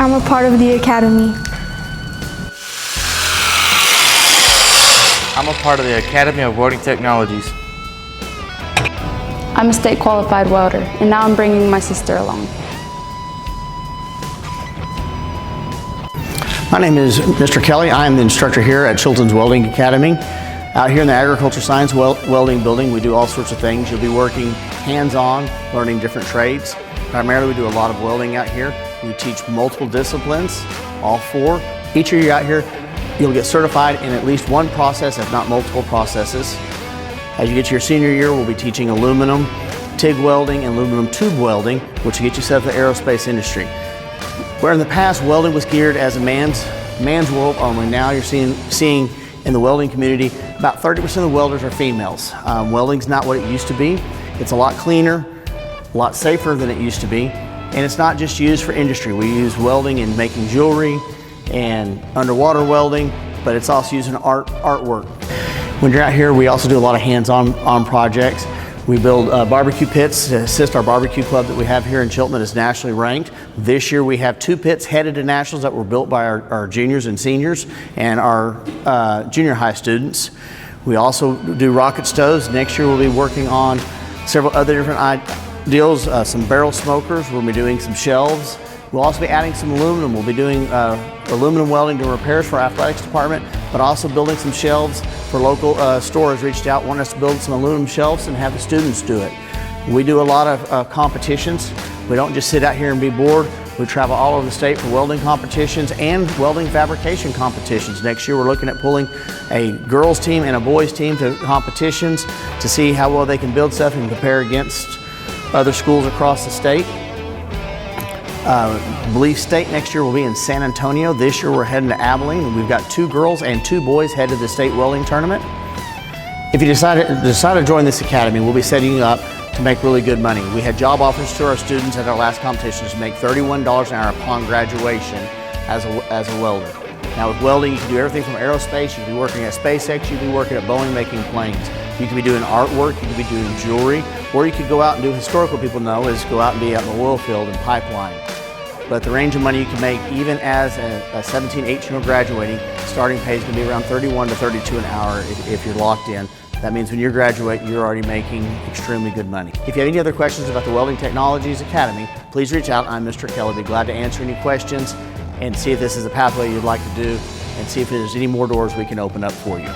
I'm a part of the Academy. I'm a part of the Academy of Welding Technologies. I'm a state qualified welder, and now I'm bringing my sister along. My name is Mr. Kelly. I am the instructor here at Chilton's Welding Academy. Out here in the Agriculture Science Welding Building, we do all sorts of things. You'll be working hands-on, learning different trades. Primarily, we do a lot of welding out here. We teach multiple disciplines, all four. Each year you're out here, you'll get certified in at least one process, if not multiple processes. As you get to your senior year, we'll be teaching aluminum, TIG welding, and aluminum tube welding, which will get you set up for the aerospace industry. Where in the past, welding was geared as a man's world only. Now you're seeing in the welding community, about 30% of the welders are females. Welding's not what it used to be. It's a lot cleaner, a lot safer than it used to be. And it's not just used for industry. We use welding in making jewelry and underwater welding, but it's also used in artwork. When you're out here, we also do a lot of hands-on projects. We build barbecue pits to assist our barbecue club that we have here in Chilton that is nationally ranked. This year we have 2 pits headed to nationals that were built by our juniors and seniors and our junior high students. We also do rocket stoves. Next year we'll be working on several other different deals, some barrel smokers. We'll be doing some shelves. We'll also be adding some aluminum. We'll be doing aluminum welding to repairs for our athletics department, but also building some shelves for local stores reached out, want us to build some aluminum shelves and have the students do it. We do a lot of competitions. We don't just sit out here and be bored. We travel all over the state for welding competitions and welding fabrication competitions. Next year we're looking at pulling a girls team and a boys team to competitions to see how well they can build stuff and compare against other schools across the state. Believe State next year will be in San Antonio. This year we're heading to Abilene. We've got 2 girls and 2 boys headed to the state welding tournament. If you decide to join this academy, we'll be setting you up to make really good money. We had job offers to our students at our last competition to make $31 an hour upon graduation as a welder. Now with welding, you can do everything from aerospace. You can be working at SpaceX. You can be working at Boeing making planes. You can be doing artwork. You can be doing jewelry. Or you could go out and do historical people know is go out and be out in the oil field and pipeline. But the range of money you can make, even as a 17, 18-year-old graduating, starting pay is going to be around $31 to $32 an hour if you're locked in. That means when you graduate, you're already making extremely good money. If you have any other questions about the Welding Technologies Academy, please reach out. I'm Mr. Kelly. I'll be glad to answer any questions and see if this is a pathway you'd like to do and see if there's any more doors we can open up for you.